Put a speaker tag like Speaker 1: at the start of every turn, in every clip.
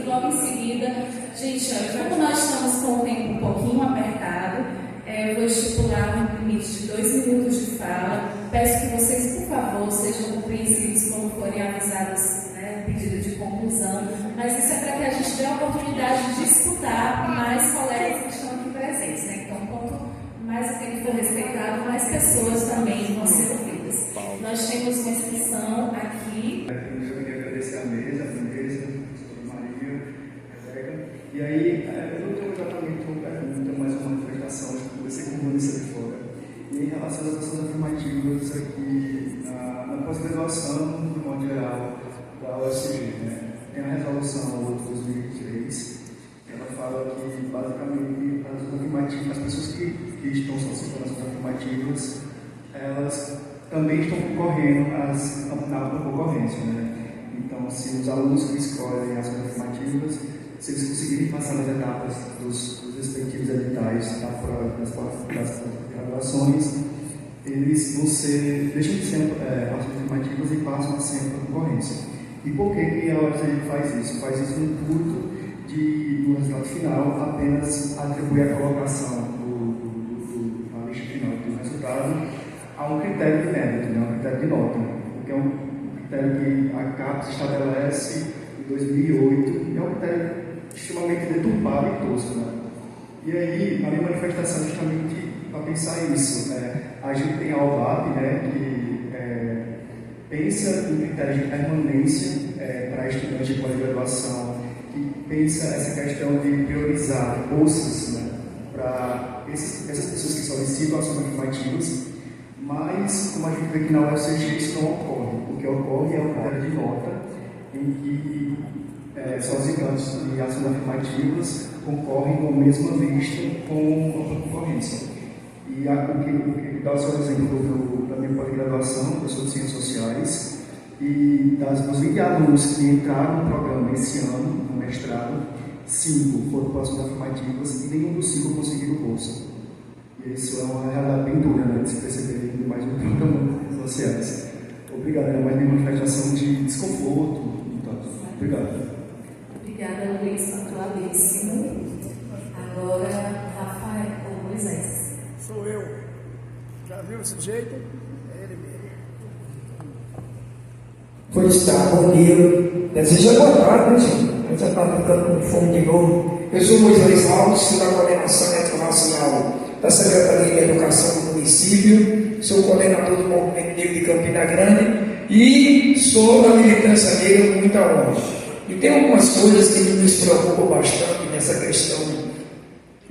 Speaker 1: Logo em seguida, gente, olha, como nós estamos com o tempo um pouquinho apertado, eu vou estipular um limite de 2 minutos de fala. Peço que vocês, por favor, sejam compreensivos quando forem avisados, né, pedido de conclusão. Mas isso é para que a gente dê a oportunidade de escutar mais colegas que estão aqui presentes, né? Então, quanto mais o tempo for respeitado, mais pessoas também vão ser ouvidas. Nós temos uma inscrição aqui.
Speaker 2: Eu queria agradecer a mesa, a Maria, a Rebeca. E aí, eu não tenho exatamente uma pergunta, mas uma manifestação. Eu conversei com o Vanessa de fora. E em relação às ações afirmativas aqui na pós-graduação, no modo geral, da UFCG, né? Tem a resolução 2023. Ela fala que, basicamente, as ações afirmativas, as pessoas que estão solicitando as ações afirmativas, elas também estão concorrendo na concorrência, né? Então, se os alunos que escolhem as ações afirmativas, se eles conseguirem passar nas etapas dos respectivos editais das graduações, eles vão deixam de ser ações afirmativas e passam a ser para concorrência. E por que a UFCG faz isso? Faz isso no intuito de, no resultado final, apenas atribuir a colocação na lista final do resultado a um critério de mérito, né? Um critério de nota, porque é um critério que a CAPES estabelece em 2008 e é um critério extremamente deturpado e tosco, né? E aí, a minha manifestação é justamente para pensar isso. A gente tem a OBAP, né, que pensa em critérios de permanência para estudantes de pós-graduação, que pensa essa questão de priorizar bolsas, né, para essas pessoas que solicitam ações afirmativas, mas, como a gente vê que na UFCG isso não ocorre. O que ocorre é o critério de nota, em que solicitantes de ações afirmativas concorrem com a mesma vista com a concorrência. E o que dá o seu exemplo da minha pós-graduação, eu sou de Ciências Sociais, e dos 20 alunos que entraram no programa esse ano, no mestrado, 5 foram para ações afirmativas e nenhum dos 5 conseguiu bolsa. E isso é uma realidade bem dura, né, de se perceber mais um programa sociais. Obrigado, é mais uma manifestação de desconforto. Então, obrigado.
Speaker 1: Obrigada, Luiz, pontualíssimo. Agora, Rafael ou Moisés.
Speaker 3: Sou eu. Já viu esse jeito? É ele mesmo.
Speaker 4: Pois está, bom dia. Deseja boa tarde, né, gente? A gente já está ficando com fome de novo. Eu sou Moisés Alves, sou da Coordenação Internacional da Secretaria de Educação do município, sou coordenador do Movimento Negro de Campina Grande e sou da militância negra com muita honra. E tem algumas coisas que nos preocupam bastante nessa questão,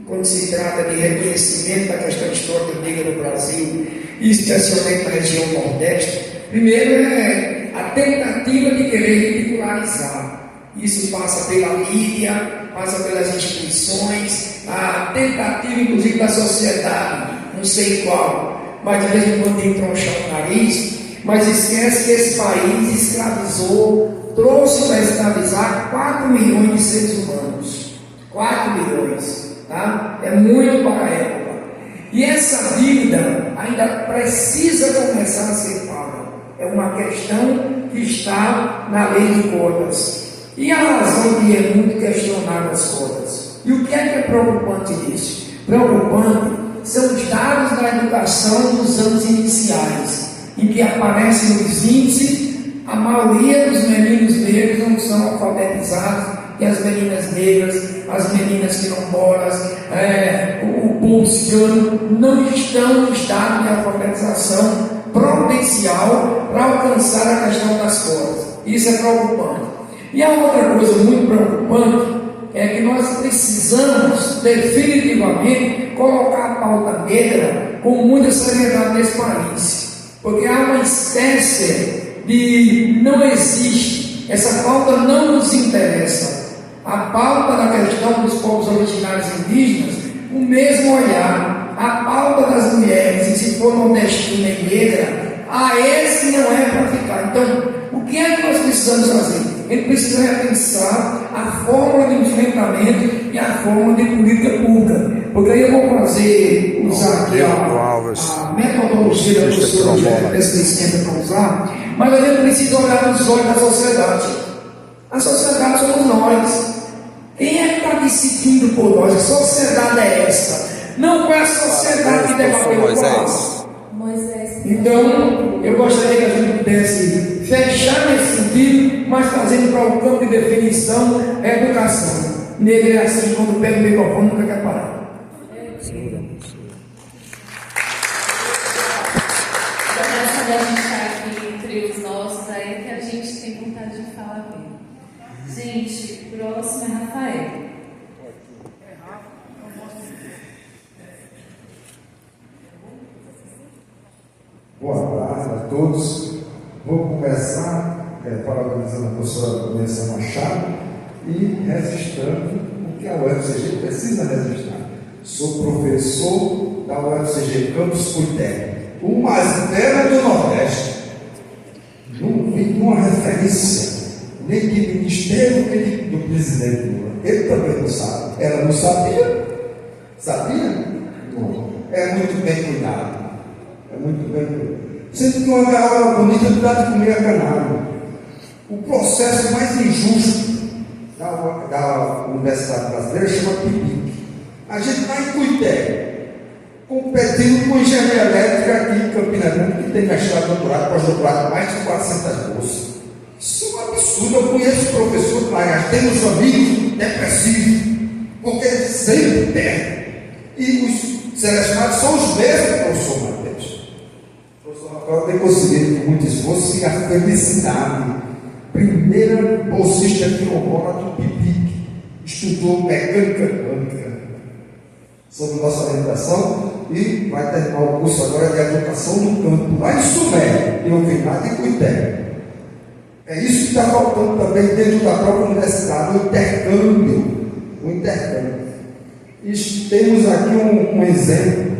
Speaker 4: quando se trata de reconhecimento da questão histórica negra no Brasil, e especialmente na região Nordeste. Primeiro é a tentativa de querer ridicularizar. Isso passa pela mídia, passa pelas instituições, a tentativa inclusive da sociedade, não sei qual, mas de vez em quando tem que tronchar o nariz, mas esquece que esse país escravizou, trouxe para escravizar 4 milhões de seres humanos. 4 milhões, tá? É muito para a época. E essa dívida ainda precisa começar a ser paga. É uma questão que está na lei de cotas. E a razão de é muito questionar as cotas. E o que é preocupante nisso? Preocupante são os dados da educação dos anos iniciais, em que aparecem nos índices, a maioria dos meninos negros não são alfabetizados, e as meninas negras, as meninas quilombolas, o povo cigano, não estão no estado de alfabetização providencial para alcançar a questão das cotas. Isso é preocupante. E a outra coisa muito preocupante é que nós precisamos definitivamente colocar a pauta negra com muita seriedade nesse país, porque há uma espécie de não existe, essa pauta não nos interessa. A pauta da questão dos povos originários indígenas, o mesmo olhar. A pauta das mulheres, e se for nordestina e negra, esse não é para ficar. Então, o que é que nós precisamos fazer? A gente precisa repensar a forma de enfrentamento e a forma de política pública. Porque aí eu vou usar aqui a metodologia da professora que esquenta para usar, mas a gente precisa olhar nos olhos da sociedade. A sociedade somos nós. decidindo por nós. A sociedade é essa. Não é a sociedade que debateu o
Speaker 5: Moisés.
Speaker 4: Então, eu gostaria que a gente pudesse fechar nesse sentido, mas trazendo para o campo de definição a educação. Negro é assim, quando pega o microfone, nunca quer parar.
Speaker 1: Quando a gente está aqui entre os nossos, aí é que a gente tem vontade de falar bem. Gente, o próximo é Rafael.
Speaker 6: Boa tarde a todos. Vou começar parabenizando a professora Vanessa Machado e registrando o que a UFCG precisa registrar. Sou professor da UFCG Campus Cuité, o mais velho do Nordeste. Não vi uma referência, nem de ministério, nem do presidente Lula. Ele também não sabe. Ela não sabia? Sabia? Não. É muito bem cuidado. É muito bem cuidado. Sempre que uma gaiola bonita dá de comer a canário. O processo mais injusto da Universidade Brasileira chama PIBIC. A gente está em Cuité, competindo com engenharia elétrica aqui em Campina Grande, que tem mestrado, doutorado, pós-doutorado, mais de 400 bolsas. Isso é um absurdo. Eu conheço professores lá, temos amigos depressivos, porque eles sempre perdem. E os selecionados são os mesmos, professor Matheus. O professor Rafael tem conseguido, com muito esforço, e a felicidade. Primeira bolsista quilombola do PIBIC, estudou mecânica quântica, sob nossa orientação, e vai terminar o curso agora de educação no campo, lá em Sumé, em Ovinado e Cuité. É isso que está faltando também dentro da própria universidade, o intercâmbio. O intercâmbio. E temos aqui um exemplo.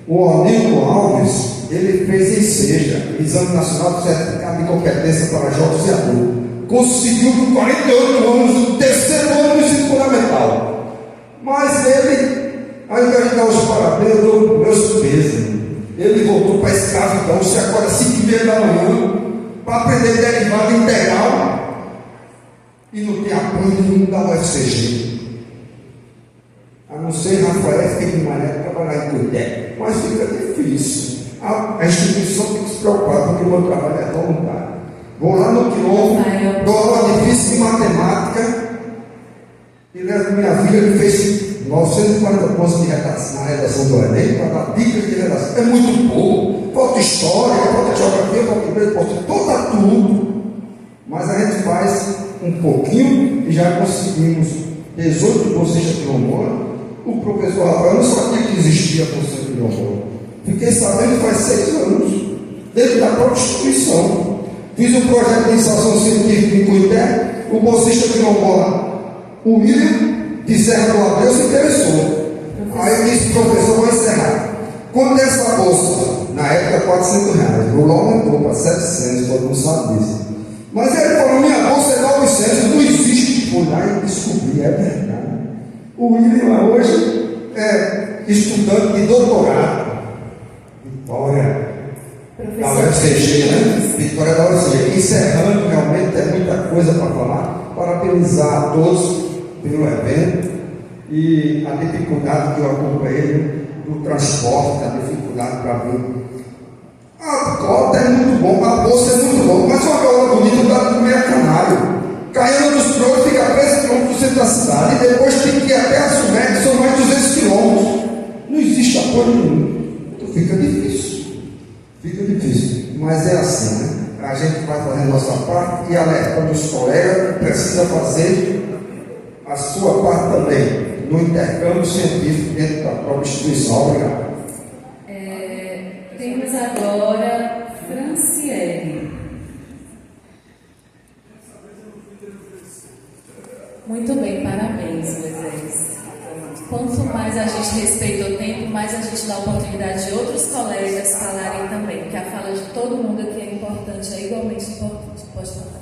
Speaker 6: O Onildo Alves, ele fez em Seja, Exame Nacional de Certificado de Competência para Jovens e Adultos. Conseguiu com 48 anos, o terceiro ano do ensino fundamental. Mas ele, ao invés de dar os parabéns, eu dou meus pesos. Ele voltou para a escravidão, se acorda às 5h30 da manhã, para aprender derivada integral, e não tem apoio nenhum da UFCG. A não ser Rafael Filho Mané trabalhar em Cuité. Mas fica difícil. A instituição tem que se preocupar, porque o meu trabalho é voluntário. Vou lá no quilombo, dou aula de física e matemática. Ele é minha filha, ele fez 940 pontos de redação, na redação do Enem, para dar dicas de redação. É muito pouco. Falta história, falta geografia, falta inglês, falta tudo. Mas a gente faz um pouquinho e já conseguimos 18 bolsistas quilombolas. O professor Rafael não sabia que existia a bolsa quilombola. Fiquei sabendo faz 6 anos, dentro da própria instituição. Fiz um projeto de iniciação científica em Cuité, o bolsista quilombola, o William, de Serra do Abreu, se interessou. Aí eu disse, professor, vou encerrar. Quando essa bolsa, na época R$400, o Lula aumentou para 700, todo mundo sabe disso. Mas ele falou, minha bolsa é 900, não existe. Fui lá e descobri, é verdade. O William hoje é estudante de doutorado. Vitória da UFCG, né? Vitória da UFCG. Encerrando, realmente é muita coisa para falar. Parabenizar a todos pelo evento e a dificuldade que eu acompanhei do transporte, a dificuldade para vir. A cota é muito bom, a bolsa é muito bom, mas uma gaiola bonita dá de meia canário. Caindo dos Prontos, fica a 13 km do centro da cidade e depois tem que ir até a Sumé, que são mais de 200 km. Não existe apoio nenhum. Então fica difícil. Fica difícil. Mas é assim, né? A gente vai fazer a nossa parte e alertando os colegas que precisa fazer a sua parte também, no intercâmbio científico dentro da própria instituição. Obrigado.
Speaker 1: Temos agora Franciele. Muito bem, parabéns, Moisés. Quanto mais a gente respeita o tempo, mais a gente dá a oportunidade de outros colegas falarem também, porque a fala de todo mundo aqui é importante, é igualmente importante. Pode falar.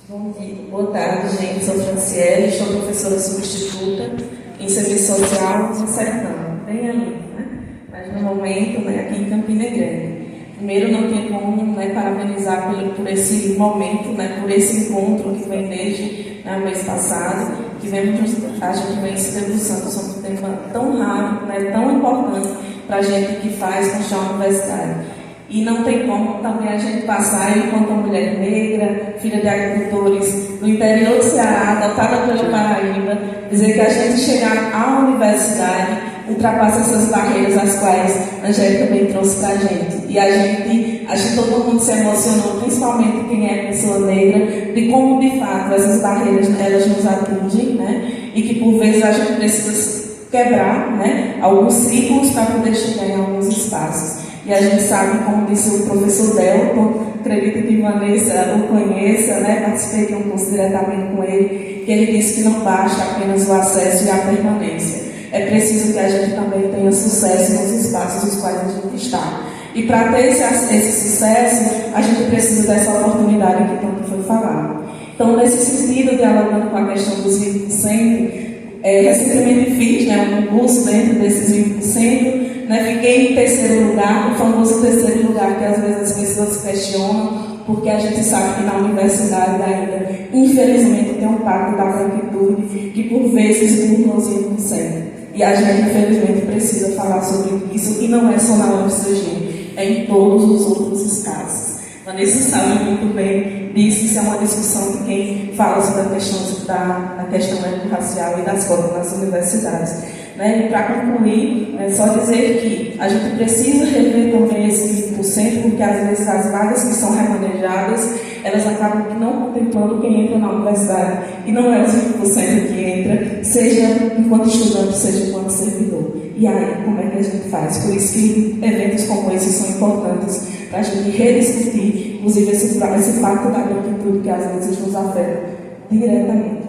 Speaker 7: Bom dia, boa tarde, gente. Sou Franciele, sou professora substituta em serviço social no Sertão, bem ali, né? Mas no momento, né, aqui em Campina Grande. Primeiro, não tem como, né, parabenizar por esse momento, né, por esse encontro que vem desde o mês passado, que a gente vem se debruçando sobre um tema tão raro, né, tão importante para a gente que faz construção universitária. E não tem como também a gente passar, enquanto mulher negra, filha de agricultores do interior do Ceará, adotada pela Paraíba, dizer que a gente chegar à universidade ultrapassa essas barreiras as quais a Angélica também trouxe para a gente. E acho que todo mundo se emocionou, principalmente quem é pessoa negra, de como de fato essas barreiras elas nos atingem, né? E que por vezes a gente precisa quebrar, né, alguns ciclos para poder chegar em alguns espaços. E a gente sabe, como disse o professor Delton, acredito que Vanessa o conheça, né? Participei de um curso diretamente com ele, que ele disse que não basta apenas o acesso e a permanência. É preciso que a gente também tenha sucesso nos espaços nos quais a gente está. E para ter esse sucesso, a gente precisa dessa oportunidade que tanto foi falado. Então, nesse sentido, dialogando com a questão dos 20%, recentemente fiz, né, um curso dentro desses 20%, né, fiquei em terceiro lugar, o famoso terceiro lugar que às vezes as pessoas questionam, porque a gente sabe que na universidade ainda, infelizmente, tem um pacto da branquitude que por vezes burla os 20%. E a gente, infelizmente, precisa falar sobre isso, e não é só na UFCG, é em todos os outros espaços. Vanessa sabe muito bem disso, isso é uma discussão de quem fala sobre a questão étnico-racial e das cotas nas universidades. Né? E para concluir, é só dizer que a gente precisa rever também esse 20%, porque às vezes as vagas que são remanejadas, elas acabam não contemplando quem entra na universidade, e não é os 20% que entra, seja enquanto estudante, seja enquanto servidor. E aí, como é que a gente faz? Por isso que eventos como esse são importantes para a gente rediscutir, inclusive esse pacto da branquitude que às vezes nos afeta diretamente.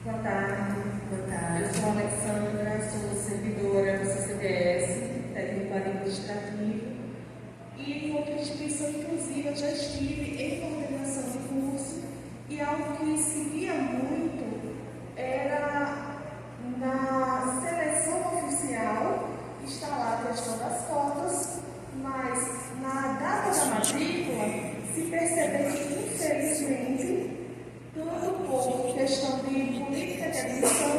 Speaker 5: Boa tarde. Eu sou a Alexandra, sou servidora do CCDS, técnico administrativo, e em outra instituição, inclusive, eu já estive em coordenação de curso, e algo que se via muito era na seleção oficial, está lá a questão das cotas, mas na data da matrícula se percebeu que, infelizmente, tanto por questão de política de admissão,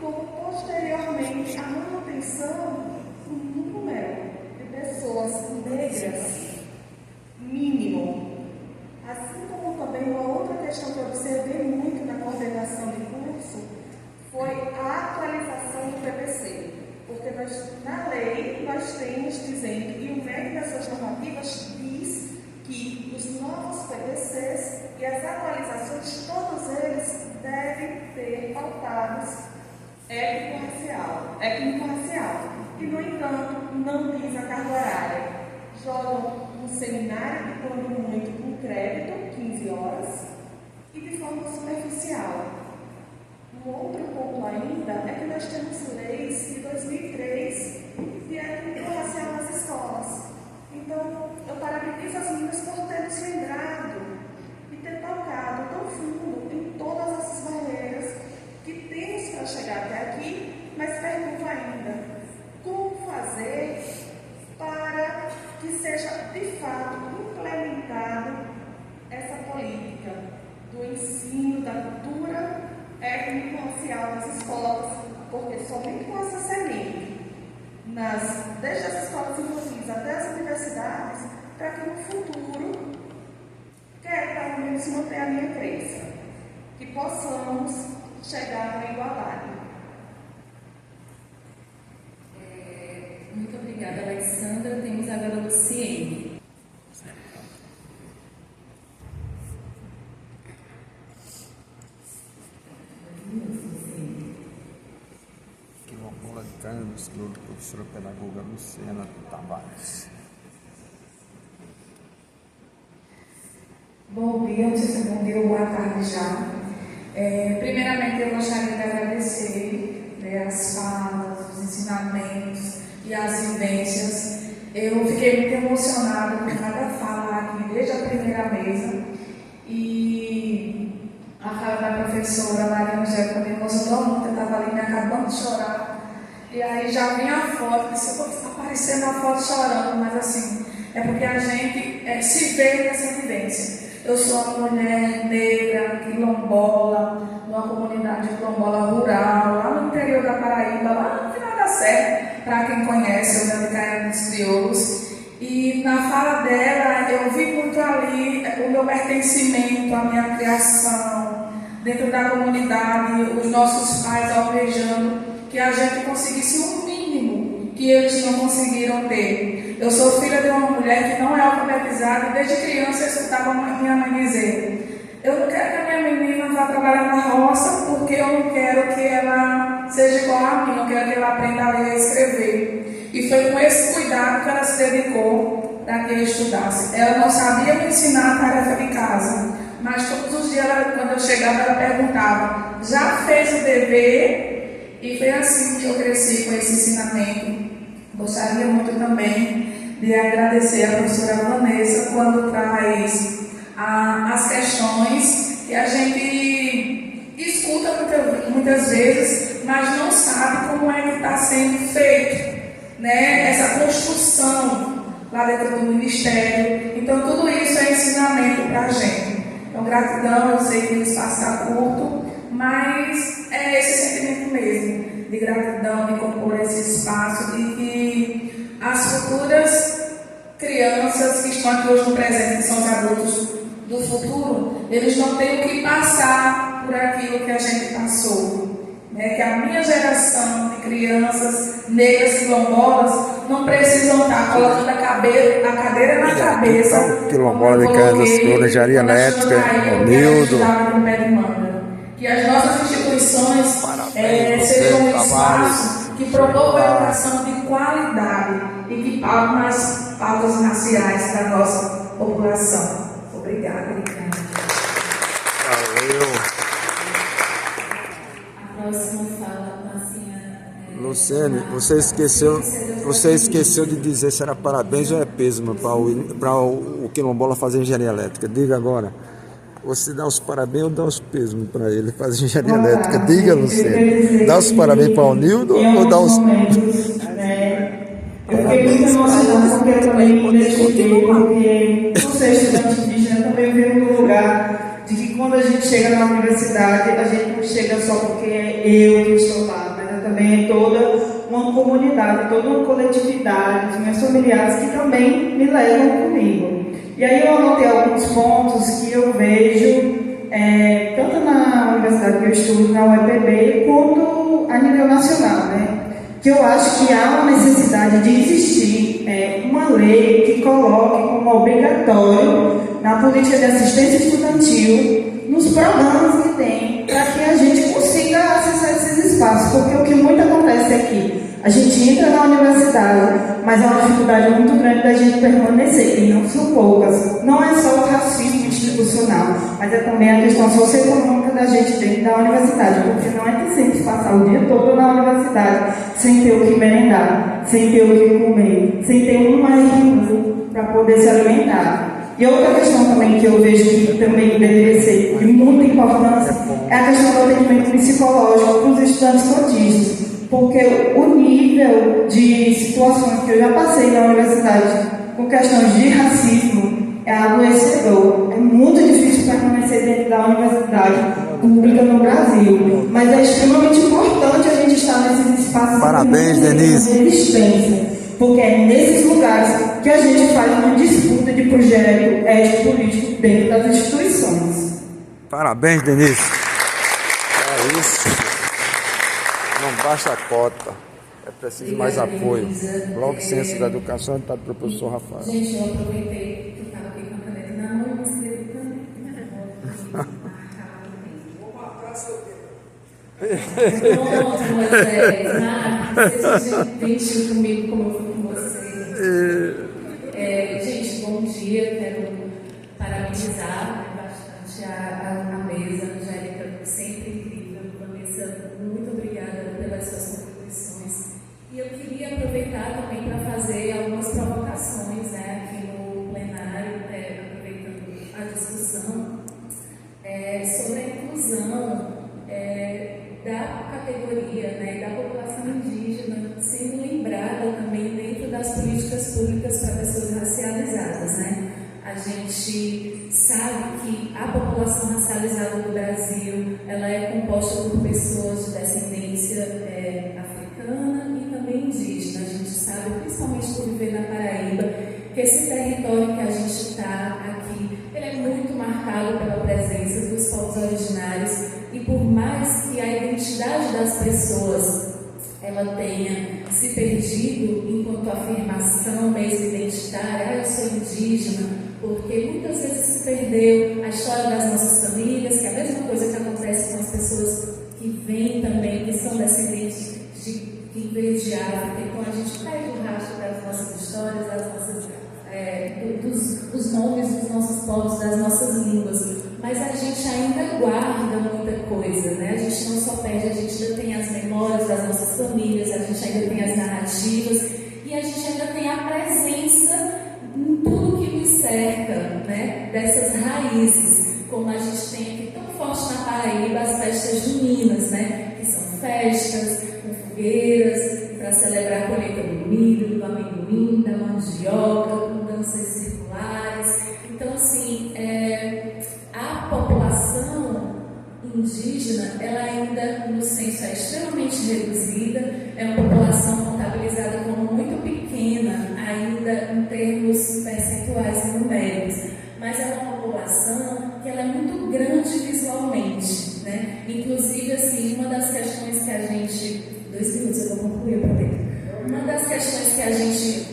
Speaker 5: como posteriormente a manutenção do número de pessoas negras mínimo. Assim como também uma outra questão que eu observei muito na coordenação de curso foi a atualização do PPC. Porque na lei nós temos dizendo, e o MEC das suas normativas diz que os novos PPCs e as atualizações, todos eles devem ter pautados étnico-racial. E, no entanto, não diz a carga horária. Jogam um seminário de quando muito com crédito, 15 horas, e de forma superficial. Um outro ponto ainda é que nós temos leis de 2003 de étnico-racial nas escolas. Então, eu parabenizo as meninas por terem se lembrado e ter tocado tão fundo em todas essas barreiras que temos para chegar até aqui, mas pergunto ainda, como fazer para que seja de fato implementada essa política do ensino da cultura étnico-racial nas escolas, porque somente com essa semente, desde as escolas infantis até as universidades, para que no futuro, pelo menos manter a minha crença, que possamos chegar à igualdade.
Speaker 1: Muito obrigada, Alexandra. Temos agora a Luciene.
Speaker 8: Quilombola-Canos, do professora pedagoga Luciana Tavares.
Speaker 9: Bom dia, não sei se é bom dia ou boa tarde já. Primeiramente, eu gostaria de agradecer, né, as falas, os ensinamentos e as vivências. Eu fiquei muito emocionada com cada fala aqui, desde a primeira mesa. E a fala da professora Maria Angélica, me emocionou muito, eu estava ali me acabando de chorar. E aí já vinha a foto, disse, eu vou aparecer na foto chorando, mas assim, é porque a gente se vê nessa vivência. Eu sou uma mulher negra, quilombola, numa comunidade quilombola rural, lá no interior da Paraíba, lá no final da Serra, para quem conhece, eu de Caiana dos Crioulos. E na fala dela, eu vi muito ali o meu pertencimento, a minha criação, dentro da comunidade, os nossos pais almejando que a gente conseguisse um mínimo que eles não conseguiram ter. Eu sou filha de uma mulher que não é alfabetizada e desde criança eu escutava minha mãe dizer: eu não quero que a minha menina vá trabalhar na roça porque eu não quero que ela seja igual a mim, eu quero que ela aprenda a ler e a escrever. E foi com esse cuidado que ela se dedicou para que eu estudasse. Ela não sabia me ensinar a tarefa de casa, mas todos os dias, quando eu chegava, ela perguntava: já fez o dever? E foi assim que eu cresci com esse ensinamento. Gostaria muito também de agradecer a professora Vanessa quando traz as questões que a gente escuta muitas vezes, mas não sabe como é que está sendo feito, né? Essa construção lá dentro do Ministério. Então, tudo isso é ensinamento para a gente. Então, gratidão, eu sei que o espaço está curto, mas é esse sentimento mesmo, de gratidão, de compor esse espaço, de que as futuras crianças que estão aqui hoje no presente, que são os adultos do futuro, eles não têm que passar por aquilo que a gente passou. Que a minha geração de crianças negras quilombolas não precisam estar colocando a cadeira na cabeça.
Speaker 8: Quilombola de Caiana dos Crioulos, Engenharia Elétrica, Nildo.
Speaker 9: Que as nossas instituições sejam um espaço que promovam a educação de qualidade e que pautem as pautas raciais da nossa população. Obrigada, Ricardo.
Speaker 8: Valeu.
Speaker 1: Próxima fala,
Speaker 8: Luciene, você esqueceu de dizer se era parabéns ou é pêsimo para o quilombola fazer engenharia elétrica. Diga agora. Você dá os parabéns ou dá os pêsmos para ele fazer engenharia elétrica? Diga, Luciene. Dá os parabéns para o Nildo ou dá os...
Speaker 5: Eu fiquei muito emocionada porque eu também me identifiquei, porque por ser estudante indígena também veio no lugar de que quando a gente chega na universidade, a gente não chega só porque é eu que estou lá, mas também é toda uma comunidade, toda uma coletividade, os meus familiares que também me levam comigo. E aí eu anotei alguns pontos que eu vejo, tanto na universidade que eu estudo, na UEPB, quanto a nível nacional, né? Que eu acho que há uma necessidade de existir uma lei que coloque como obrigatório na política de assistência estudantil, nos programas que tem, para que a gente consiga acessar esses espaços, porque o que muito acontece aqui, a gente entra na universidade, mas é uma dificuldade muito grande da gente permanecer, e não são poucas. Não é só o racismo institucional, mas é também a questão socioeconômica da gente dentro da universidade, porque não é que sempre passar o dia todo na universidade sem ter o que merendar, sem ter o que comer, sem ter um mais para poder se alimentar. E outra questão também que eu vejo que também deveria ser de muita importância é a questão do atendimento psicológico para os estudantes cotistas, porque o nível de situações que eu já passei na universidade com questões de racismo é adoecedor. É muito difícil permanecer dentro da universidade pública no Brasil, mas é extremamente importante a gente estar nesses espaços.
Speaker 8: Parabéns, Denise.
Speaker 5: De resistência, porque é nesses lugares que a gente faz uma disputa de projeto ético-político dentro das instituições.
Speaker 8: Parabéns, Denise. É isso. Não basta a cota, é preciso mais apoio. Bloco de Ciências da Educação está para o professor Rafael.
Speaker 1: Gente, eu aproveitei que eu estava aqui com a caneta na mão e escrevi também.
Speaker 3: Vou matar seu tempo.
Speaker 1: Pronto, Moisés. Vocês sejam gentil comigo como eu fui com vocês. Gente, bom dia. Quero parabenizar bastante a mesa, Angélica, sempre incrível. Vanessa, muito obrigada pelas suas contribuições. E eu queria aproveitar também para fazer algumas provocações aqui no plenário, aproveitando a discussão sobre a inclusão. visão da categoria, né, da população indígena sendo lembrada também dentro das políticas públicas para pessoas racializadas, né? A gente sabe que a população racializada do Brasil, ela é composta por pessoas de descendência africana e também indígena. A gente sabe, principalmente por viver na Paraíba, que esse território que a gente está aqui, ele é muito marcado pela presença dos povos originários, e por mais que a identidade das pessoas ela tenha se perdido enquanto afirmação mesmo identitária, eu sou indígena, porque muitas vezes se perdeu a história das nossas famílias, que é a mesma coisa que acontece com as pessoas que vêm também, que são descendentes que veio de África. Então a gente perde o rastro das nossas histórias, das nossas, dos nomes dos nossos povos, das nossas línguas, mas a gente ainda guarda muita coisa, né? A gente não só perde, a gente ainda tem as memórias das nossas famílias, a gente ainda tem as narrativas e a gente ainda tem a presença em tudo que nos cerca, né? Dessas raízes, como a gente tem aqui tão forte na Paraíba as festas juninas, né? Que são festas com fogueiras para celebrar a colheita do milho, do amendoim, da mandioca, com danças circulares. Então, assim, a população indígena, ela ainda, no censo, é extremamente reduzida, é uma população contabilizada como muito pequena, ainda em termos percentuais e numéricos, mas é uma população que ela é muito grande visualmente, né? Inclusive, assim, uma das questões que a gente... 2 minutos, eu vou concluir para dentro. Uma das questões que a gente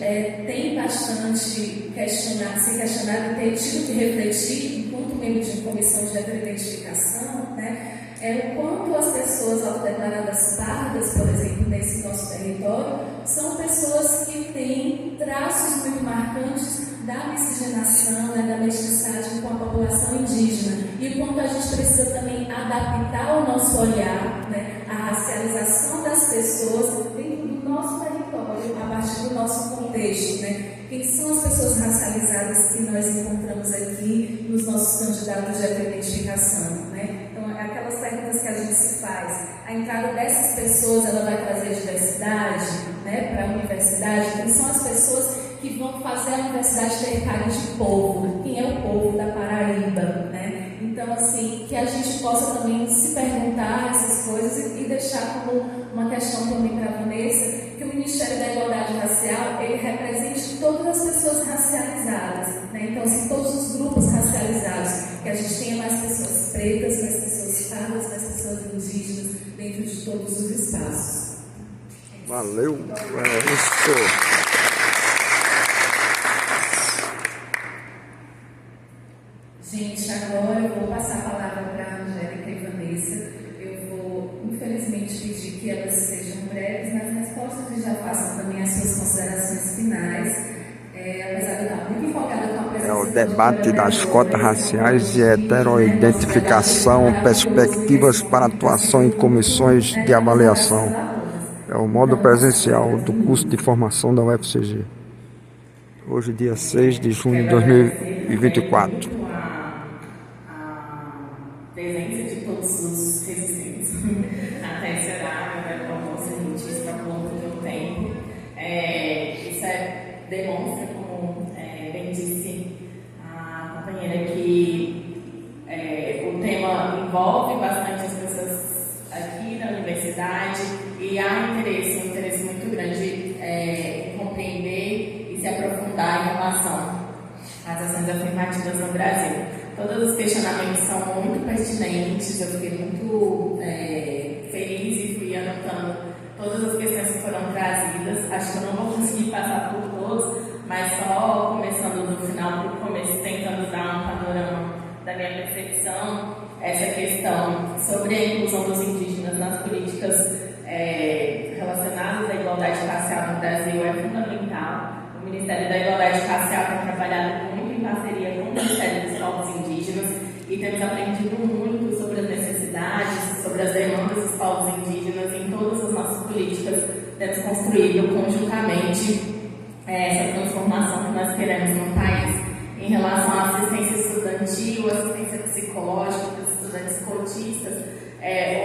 Speaker 1: tem bastante se questionado e tem tido que refletir enquanto membro de comissão de identificação, né, é o quanto as pessoas autodeclaradas pardas, por exemplo, nesse nosso território, são pessoas que têm traços muito marcantes da miscigenação, né, da mestiçagem com a população indígena, e o quanto a gente precisa também adaptar o nosso olhar, né, a racialização das pessoas dentro do nosso território, a partir do nosso contexto, né? Quem são as pessoas racializadas que nós encontramos aqui nos nossos candidatos de identificação, né? Então, aquelas perguntas que a gente se faz, a entrada dessas pessoas, ela vai trazer diversidade, né, para a universidade? Quem são as pessoas que vão fazer a universidade ter cara de povo? Quem é o povo da Paraíba, né? Então, assim, que a gente possa também se perguntar essas coisas e deixar como uma questão também para a Vanessa, que o Ministério da Igualdade Racial, ele represente todas as pessoas racializadas, né? Então, assim, todos os grupos racializados, que a gente tenha mais pessoas pretas, mais pessoas pardas, mais pessoas indígenas dentro de todos os espaços.
Speaker 8: Valeu, isso.
Speaker 1: Gente, agora eu vou passar a palavra para a Angélica e Vanessa. Eu vou, infelizmente, pedir que elas sejam breves nas respostas e já façam também as suas considerações finais. Apesar de eu estar muito empolgada com a presença
Speaker 8: o debate das cotas raciais e heteroidentificação, perspectivas para atuação em comissões de avaliação. É o modo presencial do curso de formação da UFCG. Hoje, dia 6 de junho de 2024.
Speaker 7: Presença de todos os resistentes até esse horário, né, como você disse, para ponto do tempo. Isso demonstra, como bem disse a companheira, que o tema envolve bastante as pessoas aqui na universidade e há um interesse muito grande em compreender e se aprofundar em relação às ações afirmativas no Brasil. Todos os questionamentos são muito pertinentes, eu fiquei muito feliz e fui anotando todas as questões que foram trazidas. Acho que eu não vou conseguir passar por todos, mas só começando do final para o começo, tentando dar um panorama da minha percepção. Essa questão sobre a inclusão dos indígenas nas políticas relacionadas à igualdade racial no Brasil é fundamental. O Ministério da Igualdade Racial tem trabalhado muito em parceria com o Ministério dos Povos Indígenas e temos aprendido muito sobre as necessidades, sobre as demandas dos povos indígenas em todas as nossas políticas. Temos construído conjuntamente essa transformação que nós queremos no país. Em relação à assistência estudantil, assistência psicológica para os
Speaker 1: estudantes cotistas,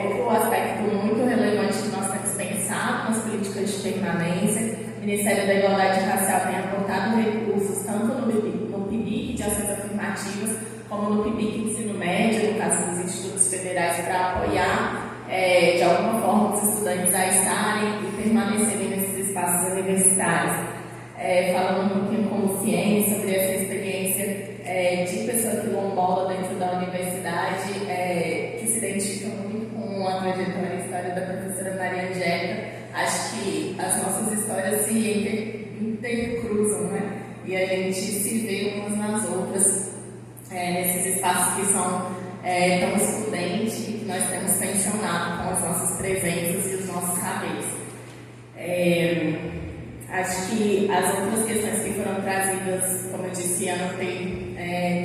Speaker 1: outro aspecto muito relevante que nós temos pensado nas políticas de permanência. O Ministério da Igualdade Racial tem aportado recursos tanto no PIBIC de ações afirmativas, como no PIBIC de ensino médio, no caso dos institutos federais, para apoiar de alguma forma os estudantes a estarem e permanecerem nesses espaços universitários. Falando um pouquinho como ciência, sobre essa experiência de pessoa quilombola dentro da universidade, que se identifica muito com a trajetória e história da professora Maria Angélica. Acho que as nossas histórias se intercruzam, né? E a gente se vê umas nas outras, nesses espaços que são tão excludentes e que nós temos tensionado com as nossas presenças e os nossos saberes. Acho que as outras questões que foram trazidas, como eu disse, anotei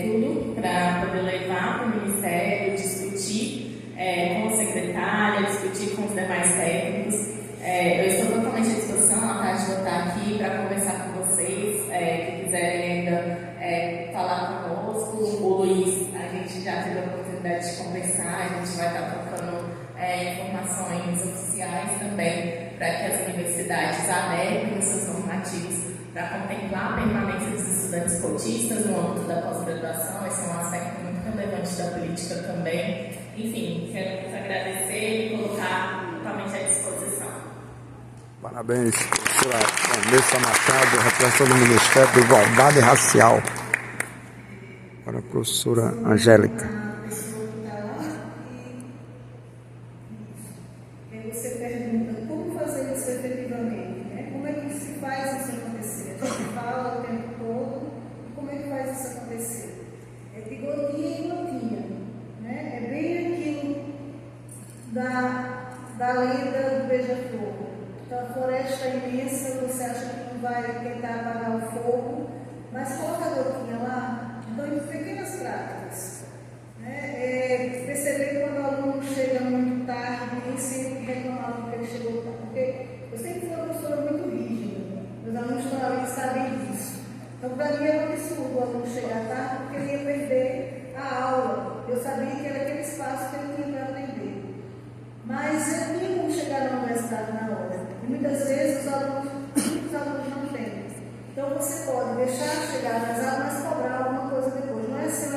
Speaker 1: tudo para poder levar para o Ministério, discutir com a secretária, discutir com os demais técnicos. Eu estou totalmente à disposição, à tarde vou estar aqui para conversar com vocês, que quiserem ainda falar conosco. O Luiz, a gente já teve a oportunidade de conversar, a gente vai estar trocando informações oficiais também para que as universidades adequem os seus normativos para contemplar a permanência dos estudantes cotistas no âmbito da pós-graduação. Esse é um aspecto muito relevante da política também. Enfim, quero muito agradecer e colocar totalmente à disposição.
Speaker 8: Parabéns, professora Vanessa Machado, representante do Ministério da Igualdade Racial. Para a professora Angélica.
Speaker 5: Você pergunta como fazer isso efetivamente, né? Como é que se faz isso acontecer? A gente fala o tempo todo, e como é que faz isso acontecer? De gotinha em gotinha, né? É bem aquilo da lenda do beija-flor. Então, a floresta é imensa, você acha que não vai tentar apagar o fogo, mas coloca a gotinha lá. Então, em pequenas práticas, né? Perceber quando o aluno chega muito tarde, nem sempre reclamar porque ele chegou tarde, porque eu sempre fui uma professora muito rígida, meus alunos também sabem disso. Então, para mim, era um absurdo o aluno chegar tarde, porque ele ia perder a aula. Eu sabia que era aquele espaço que ele tinha para aprender. Mas eu tinha como chegar na universidade na hora. E muitas vezes os alunos não têm. Então, você pode deixar chegar nas aulas, mas cobrar alguma coisa depois. Não é ser